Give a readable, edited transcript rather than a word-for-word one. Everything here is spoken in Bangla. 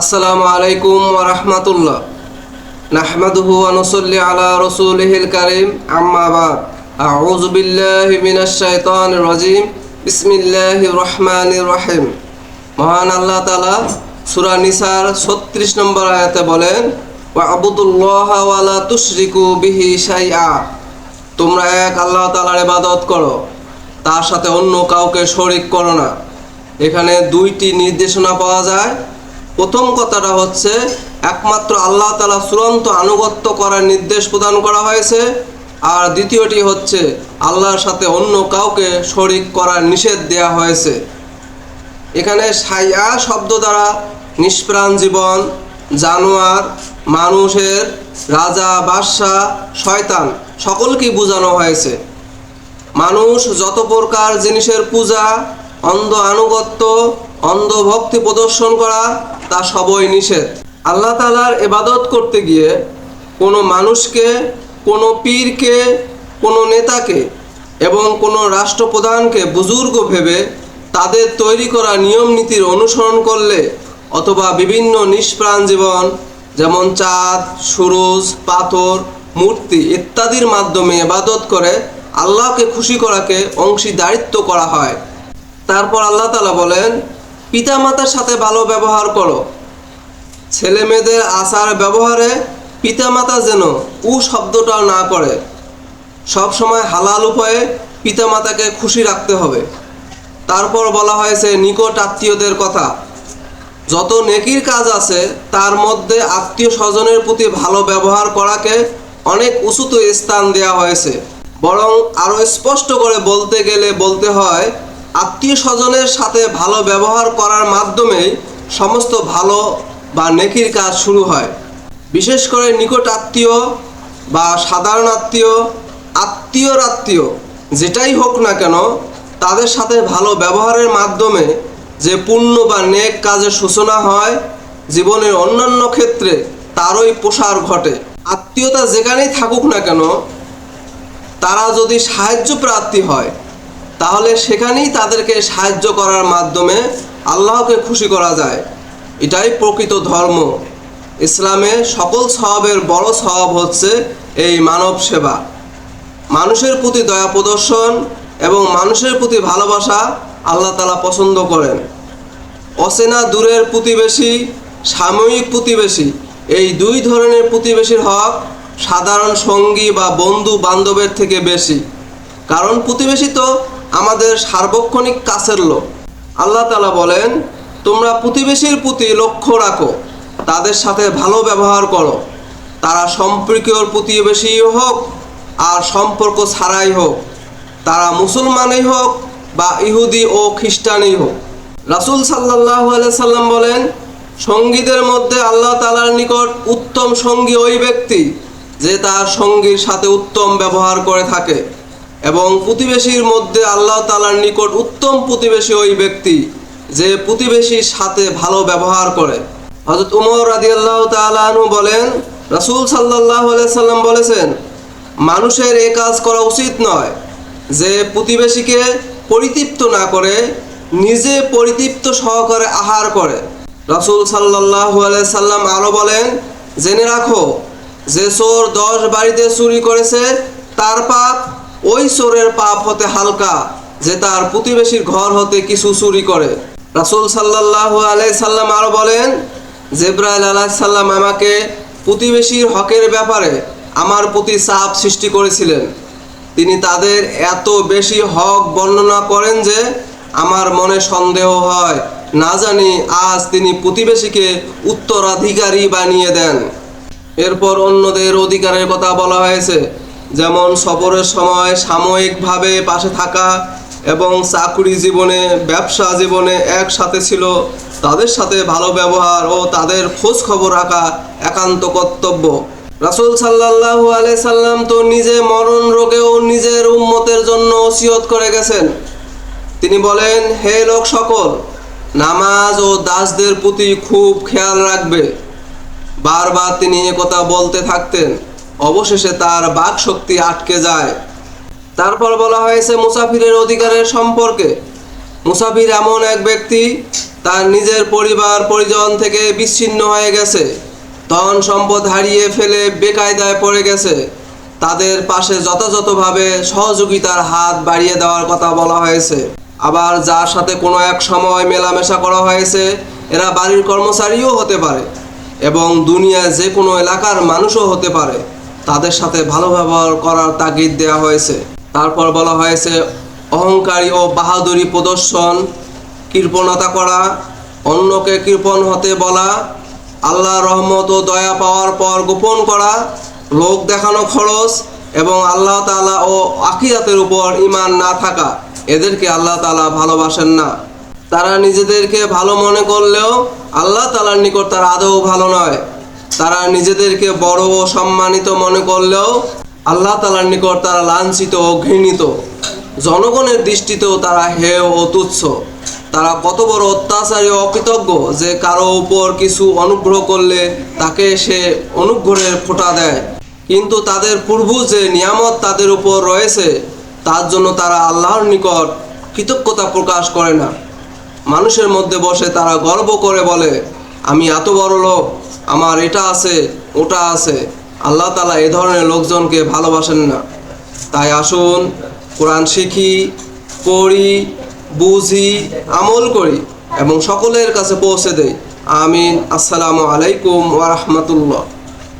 আসসালামু আলাইকুম ওয়া রাহমাতুল্লাহ। নাহমাদুহু ওয়া নুসাল্লি আলা রাসূলিহিল কারীম, আম্মা বাদ। আউযু বিল্লাহি মিনাশ শাইতানির রাজীম। বিসমিল্লাহির রহমানির রহিম। মহান আল্লাহ তাআলা সূরা নিসার 36 নম্বর আয়াতে বলেন, ওয়া আবুদুল্লাহা ওয়া লা তুশরিকু বিহি শাইআ। তোমরা এক আল্লাহ তাআলার ইবাদত করো, তার সাথে অন্য কাউকে শরীক করো না। এখানে দুইটি নির্দেশনা পাওয়া যায়। প্রথম কথাটা হচ্ছে একমাত্র আল্লাহ তাআলা চূড়ান্ত আনুগত্য করার নির্দেশ প্রদান করা হয়েছে, আর দ্বিতীয়টি হচ্ছে আল্লাহর সাথে অন্য কাউকে শরীক করার নিষেধ দেওয়া হয়েছে। এখানে শাইআ শব্দ দ্বারা নিষ্প্রাণ জীবন, জানোয়ার, মানুষের, রাজা, বাদশা, শয়তান সকলকেই বোঝানো হয়েছে। মানুষ যত প্রকার জিনিসের পূজা, অন্ধ আনুগত্য, অন্ধ ভক্তি প্রদর্শন করা, তা সবই নিষেধ। আল্লাহ তাআলার ইবাদত করতে গিয়ে কোনো মানুষকে, কোনো পীরকে, কোনো নেতাকে এবং কোনো রাষ্ট্রপ্রধানকে বুজুর্গ ভেবে তাদের তৈরি করা নিয়ম নীতির অনুসরণ করলে, অথবা বিভিন্ন নিষ্প্রাণ জীবন যেমন চাঁদ, সূরজ, পাথর, মূর্তি ইত্যাদির মাধ্যমে ইবাদত করে আল্লাহকে খুশি করাকে অংশীদারিত্ব করা হয়। তারপর আল্লাহ তাআলা বলেন, পিতামাতার সাথে ভালো ব্যবহার করো। ছেলে মেয়েদের আচার ব্যবহারে পিতামাতা যেন শব্দটাও না করে। সব সময় হালাল উপায়ে পিতামাতাকে খুশি রাখতে হবে। তারপর বলা হয়েছে নিকট আত্মীয়দের কথা। যত নেকির কাজ আছে তার মধ্যে আত্মীয় স্বজনের প্রতি ভালো ব্যবহার করাকে অনেক উঁচুতে স্থান দেওয়া হয়েছে। বরং আরও স্পষ্ট করে বলতে গেলে বলতে হয়, আত্মীয় স্বজনের সাথে ভালো ব্যবহার করার মাধ্যমেই সমস্ত ভালো বা নেকির কাজ শুরু হয়। বিশেষ করে নিকট আত্মীয় বা সাধারণ আত্মীয়, আত্মীয়র আত্মীয় যেটাই হোক না কেন, তাদের সাথে ভালো ব্যবহারের মাধ্যমে যে পুণ্য বা নেক কাজের সূচনা হয়, জীবনের অন্যান্য ক্ষেত্রে তারই প্রসার ঘটে। আত্মীয়তা যেখানেই থাকুক না কেন, তারা যদি সাহায্য প্রার্থী হয় তাহলে সেখানেই তাদেরকে সাহায্য করার মাধ্যমে আল্লাহকে খুশি করা যায়। এটাই প্রকৃত ধর্ম। ইসলামে সকল সওয়াবের বড় সওয়াব হচ্ছে এই মানব সেবা। মানুষের প্রতি দয়া প্রদর্শন এবং মানুষের প্রতি ভালোবাসা আল্লাহ তাআলা পছন্দ করেন। অচেনা দূরের প্রতিবেশী, সাময়িক প্রতিবেশী, এই দুই ধরনের প্রতিবেশীর হক সাধারণ সঙ্গী বা বন্ধু বান্ধবের থেকে বেশি। কারণ প্রতিবেশী তো আমাদের সার্বক্ষণিক কাছের লোক। আল্লাহ তাআলা বলেন, তোমরা প্রতিবেশীর প্রতি লক্ষ্য রাখো, তাদের সাথে ভালো ব্যবহার করো। তারা সম্পর্কীয় প্রতিবেশী হোক আর সম্পর্ক ছাড়াই হোক, তারা মুসলমানই হোক বা ইহুদি ও খ্রিস্টানই হোক। রাসূল সাল্লাল্লাহু আলাইহি সাল্লাম বলেন, সঙ্গীদের মধ্যে আল্লাহ তাআলার নিকট উত্তম সঙ্গী ওই ব্যক্তি যে তার সঙ্গীর সাথে উত্তম ব্যবহার করে থাকে, এবং প্রতিবেশীর মধ্যে আল্লাহ তাআলার নিকট উত্তম প্রতিবেশী ওই ব্যক্তি যে প্রতিবেশীর সাথে ভালো ব্যবহার করে। হযরত উমর রাদিয়াল্লাহু তাআলা আনহু বলেন, রাসূল সাল্লাল্লাহু আলাইহি সাল্লাম বলেছেন, মানুষের এই কাজ করা উচিত নয় যে প্রতিবেশীকে পরিতৃপ্ত না করে নিজে পরিতৃপ্ত সহকারে আহার করে। রাসূল সাল্লাল্লাহু আলাইহি সাল্লাম আরও বলেন, জেনে রাখো, যে চোর 10 বাড়িতে চুরি করেছে তার পাপ ওই চোরের পাপ হতে হালকা যে তার প্রতিবেশীর ঘর হতে কিছু চুরি করে। রাসূল সাল্লাল্লাহু আলাইহি সাল্লাম আরও বলেন, জিবরাইল আলাইহিস সালাম আমাকে প্রতিবেশীর হকের ব্যাপারে আমার প্রতি চাপ সৃষ্টি করেছিলেন। তিনি তাদের এত বেশি হক বর্ণনা করেন যে আমার মনে সন্দেহ হয়, না জানি আজ তিনি প্রতিবেশীকে উত্তরাধিকারী বানিয়ে দেন। এরপর অন্যদের অধিকারের কথা বলা হয়েছে, যেমন সফরের সময় সাময়িকভাবে পাশে থাকা এবং চাকরি জীবনে, ব্যবসা জীবনে একসাথে ছিল তাদের সাথে ভালো ব্যবহার ও তাদের খোঁজ খবর রাখা একান্ত কর্তব্য। রাসূল সাল্লাল্লাহু আলাইহি সাল্লাম তো নিজে মরণ রোগেও নিজের উম্মতের জন্য ওসিয়ত করে গেছেন। তিনি বলেন, হে লোক সকল, নামাজ ও দাসদের প্রতি খুব খেয়াল রাখবে। বারবার তিনি একথা বলতে থাকতেন, অবশেষে তার বাক শক্তি আটকে যায়। তারপর বলা হয়েছে মুসাফিরের অধিকারের সম্পর্কে। মুসাফির এমন এক ব্যক্তি তার নিজের পরিবার পরিজন থেকে বিচ্ছিন্ন হয়ে গেছে, ধন সম্পদ হারিয়ে ফেলে বেকায়দায় পড়ে গেছে, তাদের পাশে যথাযথভাবে সহযোগিতার হাত বাড়িয়ে দেওয়ার কথা বলা হয়েছে। আবার যার সাথে কোনো এক সময় মেলামেশা করা হয়েছে, এরা বাড়ির কর্মচারীও হতে পারে এবং দুনিয়ার যে কোনো এলাকার মানুষও হতে পারে, তাদের সাথে ভালো ব্যবহার করার তাগিদ দেওয়া হয়েছে। তারপর বলা হয়েছে অহংকারী ও বাহাদুরি প্রদর্শন, কৃপণতা করা, অন্যকে কৃপণ হতে বলা, আল্লাহর রহমত ও দয়া পাওয়ার পর গোপন করা, লোক দেখানো খরচ এবং আল্লাহ তাআলা ও আখিরাতের উপর ঈমান না থাকা, এদেরকে আল্লাহ তাআলা ভালোবাসেন না। তারা নিজেদেরকে ভালো মনে করলেও আল্লাহ তাআলার নিকট তারা আদৌ ভালো নয়। তারা নিজেদেরকে বড় ও সম্মানিত মনে করলেও আল্লাহ তাআলার নিকট তারা লাঞ্ছিত ও ঘৃণিত। জনগণের দৃষ্টিতেও তারা হেয় ও তুচ্ছ। তারা কত বড় অত্যাচারী ও অকৃতজ্ঞ যে কারো উপর কিছু অনুগ্রহ করলে তাকে সে অনুগ্রহের ফোঁটা দেয়, কিন্তু তাদের পূর্ব যে নিয়ামত তাদের উপর রয়েছে তার জন্য তারা আল্লাহর নিকট কৃতজ্ঞতা প্রকাশ করে না। মানুষের মধ্যে বসে তারা গর্ব করে বলে, আমি এত বড় লোক, আমার এটা আছে ওটা আছে। আল্লাহ তাআলা এ ধরনের লোকজনকে ভালোবাসেন না। তাই আসুন কোরআন শিখি, পড়ি, বুঝি, আমল করি এবং সকলের কাছে পৌঁছে দেই। আমিন। আসসালামু আলাইকুম ওয়া রাহমাতুল্লাহ।